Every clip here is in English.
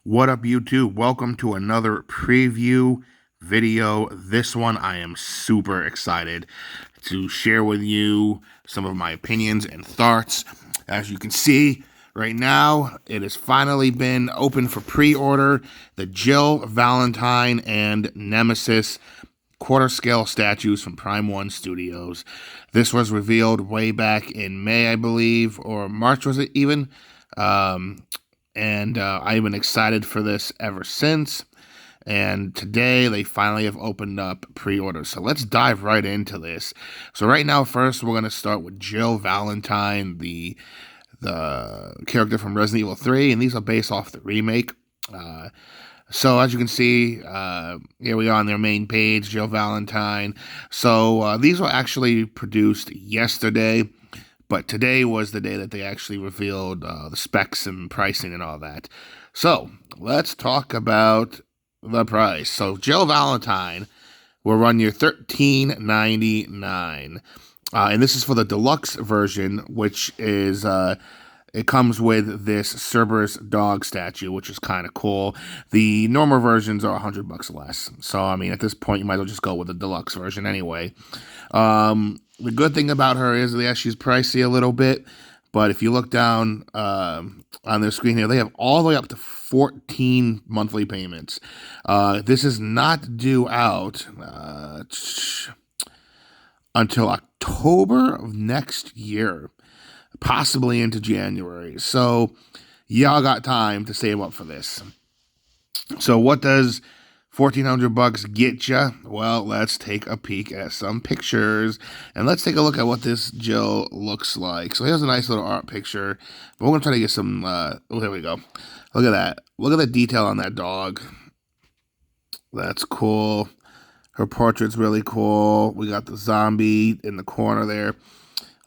What up, YouTube? Welcome to another preview video. This one I am super excited to share with you some of my opinions and thoughts. As you can see right now, it has finally been open for pre-order. The Jill Valentine and Nemesis quarter scale statues from Prime 1 Studios. This was revealed way back in May, I believe, or March was it even? And I've been excited for this ever since. And today they finally have opened up pre-orders. So let's dive right into this. So right now, first we're going to start with Jill Valentine, the character from Resident Evil 3, and these are based off the remake. So as you can see, here we are on their main page, Jill Valentine. So these were actually produced yesterday. But today was the day that they actually revealed the specs and pricing and all that. So let's talk about the price. So Jill Valentine will run you $13.99, and this is for the deluxe version, which is it comes with this Cerberus dog statue, which is kind of cool. The normal versions are $100 less. So I mean, at this point, you might as well just go with the deluxe version anyway. The good thing about her is that she's pricey a little bit, but if you look down on their screen here, they have all the way up to 14 monthly payments. This is not due out until October of next year, possibly into January. So y'all got time to save up for this. So what does $1,400 get you? Well, let's take a peek at some pictures, and let's take a look at what this Jill looks like. So here's a nice little art picture, but we're gonna try to get some. Oh, here we go. Look at that. Look at the detail on that dog. That's cool. Her portrait's really cool. We got the zombie in the corner there.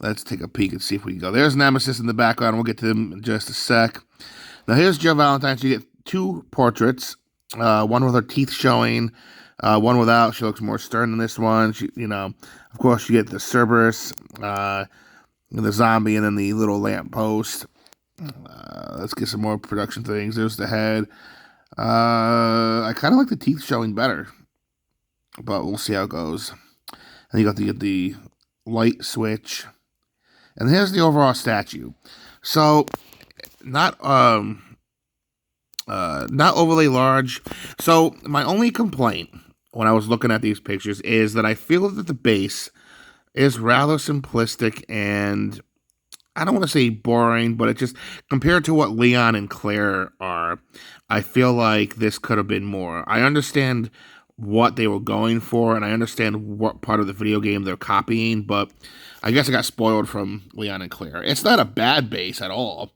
Let's take a peek and see if we can go. There's Nemesis in the background. We'll get to them in just a sec. Now here's Jill Valentine. So you get two portraits. One with her teeth showing, one without. She looks more stern than this one. She, of course, you get the Cerberus, the zombie, and then the little lamppost. Let's get some more production things. There's the head. I kind of like the teeth showing better, but we'll see how it goes. And you got to get the light switch, and here's the overall statue. So, not overly large. So my only complaint when I was looking at these pictures is that I feel that the base is rather simplistic, and I don't want to say boring, but it just, compared to what Leon and Claire are, I feel like this could have been more. I understand what they were going for, and I understand what part of the video game they're copying, but I guess I got spoiled from Leon and Claire. It's not a bad base at all.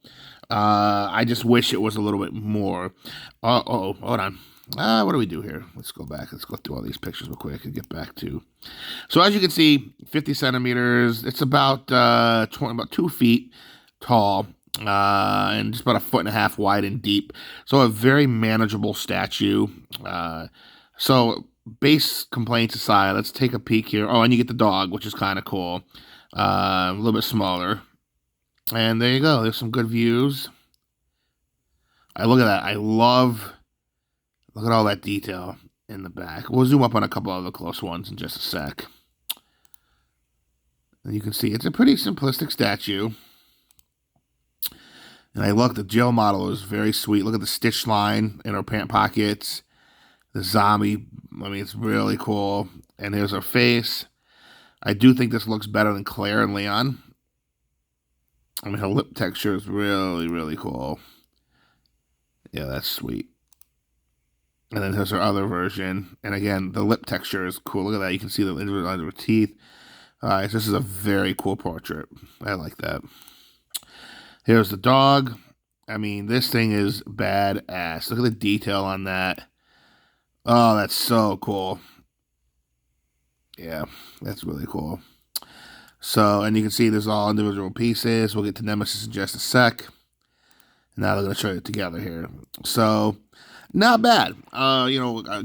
I just wish it was a little bit more. Hold on. What do we do here? Let's go back. Let's go through all these pictures real quick and get back to. So as you can see, 50 centimeters. It's about 2 feet tall, and just about 1.5 feet wide and deep. So a very manageable statue. So base complaints aside, let's take a peek here. Oh, and you get the dog, which is kind of cool. A little bit smaller. And there you go. There's some good views. Look at that. Look at all that detail in the back. We'll zoom up on a couple of the close ones in just a sec. And you can see it's a pretty simplistic statue. And the Jill model is very sweet. Look at the stitch line in her pant pockets. The zombie, I mean, it's really cool. And here's her face. I do think this looks better than Claire and Leon. I mean, her lip texture is really, really cool. Yeah, that's sweet. And then here's her other version. And again, the lip texture is cool. Look at that. You can see the individual lines of her teeth. All right, so this is a very cool portrait. I like that. Here's the dog. I mean, this thing is badass. Look at the detail on that. Oh, that's so cool. Yeah, that's really cool. So, and you can see there's all individual pieces. We'll get to Nemesis in just a sec. Now they're going to show it together here. So, not bad.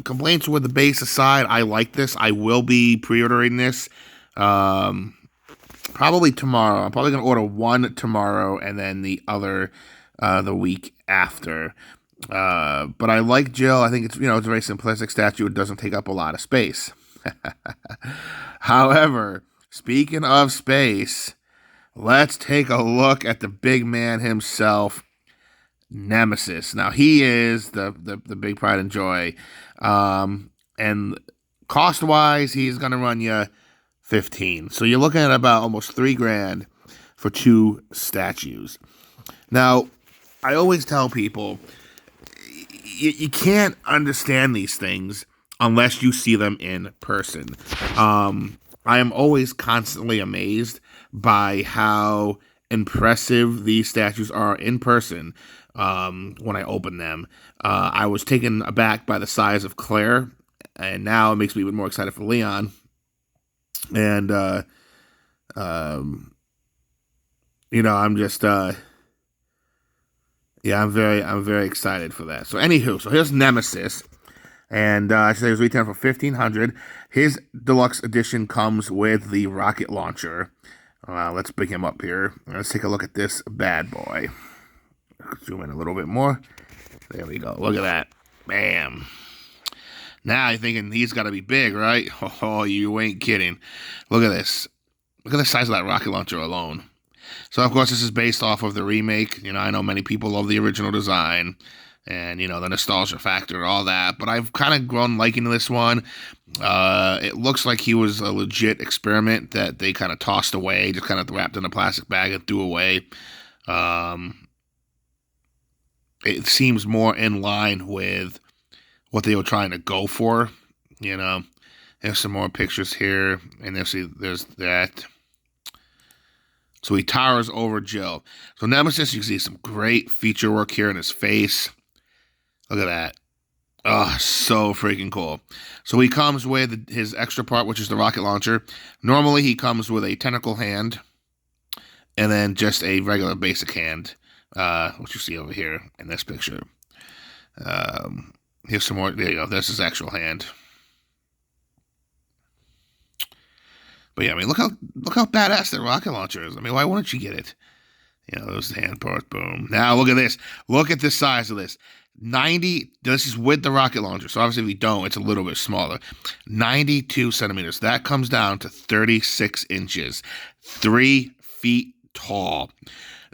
Complaints with the base aside, I like this. I will be pre-ordering this probably tomorrow. I'm probably going to order one tomorrow and then the other the week after. But I like Jill. I think it's, it's a very simplistic statue. It doesn't take up a lot of space. However, speaking of space, let's take a look at the big man himself, Nemesis. Now, he is the big pride and joy. And cost-wise, he's going to run you 15. So you're looking at about almost $3,000 for 2 statues. Now, I always tell people, you can't understand these things unless you see them in person. I am always constantly amazed by how impressive these statues are in person when I open them. I was taken aback by the size of Claire, and now it makes me even more excited for Leon. And, I'm just... I'm very excited for that. So anywho, so here's Nemesis, and I said it was retailing for $1,500. His deluxe edition comes with the rocket launcher. Let's bring him up here. Let's take a look at this bad boy. Zoom in a little bit more. There we go. Look at that. Bam. Now you're thinking he's got to be big, right? Oh, you ain't kidding. Look at this. Look at the size of that rocket launcher alone. So, of course, this is based off of the remake. I know many people love the original design and, the nostalgia factor, all that. But I've kind of grown liking this one. It looks like he was a legit experiment that they kind of tossed away, just kind of wrapped in a plastic bag and threw away. It seems more in line with what they were trying to go for. There's some more pictures here, and there's that. So he towers over Jill. So Nemesis, you can see some great feature work here in his face. Look at that. Oh, so freaking cool. So he comes with his extra part, which is the rocket launcher. Normally he comes with a tentacle hand and then just a regular basic hand, which you see over here in this picture. Here's some more. There you go. There's his actual hand. But yeah, I mean, look how badass that rocket launcher is. I mean, why wouldn't you get it? Those hand parts, boom. Now look at this. Look at the size of this. 90. This is with the rocket launcher. So obviously, if you don't, it's a little bit smaller. 92 centimeters. That comes down to 36 inches. 3 feet tall.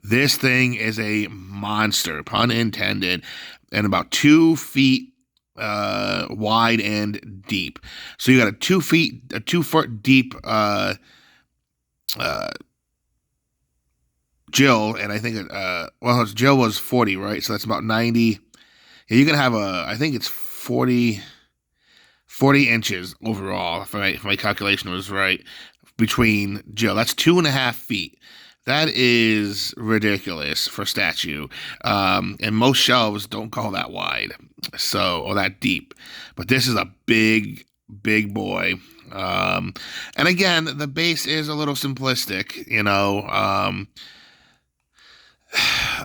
This thing is a monster, pun intended, and about 2 feet wide and deep. So you got a 2 foot deep Jill, and I think Jill was 40, right? So that's about 90. Yeah, you can have I think it's 40 inches overall, if my calculation was right, between Jill. That's 2.5 feet. That is ridiculous for a statue. And most shelves don't go that wide, or that deep. But this is a big, big boy. And again, the base is a little simplistic,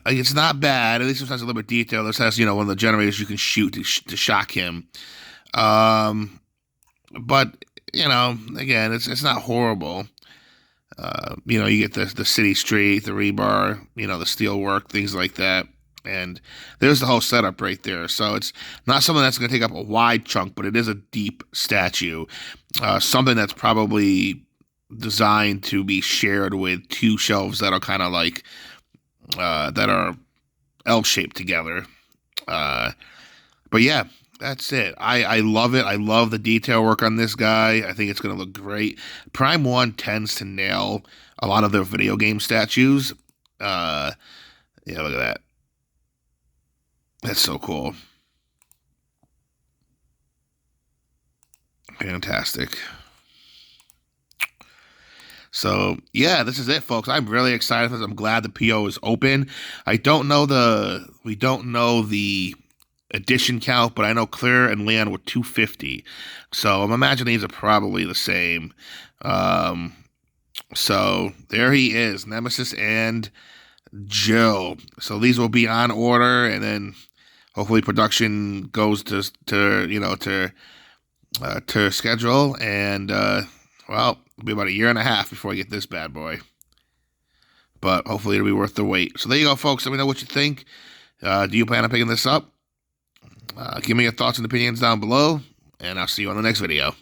It's not bad. At least it has a little bit of detail. This has, one of the generators you can shoot to shock him. But, again, it's not horrible. You get the city street, the rebar, the steel work, things like that. And there's the whole setup right there. So it's not something that's going to take up a wide chunk, but it is a deep statue. Something that's probably designed to be shared with 2 shelves that are kind of like, that are L-shaped together. But yeah, that's it. I love it. I love the detail work on this guy. I think it's going to look great. Prime 1 tends to nail a lot of their video game statues. Yeah, look at that. That's so cool. Fantastic. So, yeah, this is it, folks. I'm really excited for this. I'm glad the PO is open. We don't know the edition count, but I know Claire and Leon were 250. So I'm imagining these are probably the same. So there he is, Nemesis and Jill. So these will be on order, and then hopefully production goes to schedule, and it'll be about 1.5 years before I get this bad boy. But hopefully it'll be worth the wait. So there you go, folks. Let me know what you think. Do you plan on picking this up? Give me your thoughts and opinions down below, and I'll see you on the next video.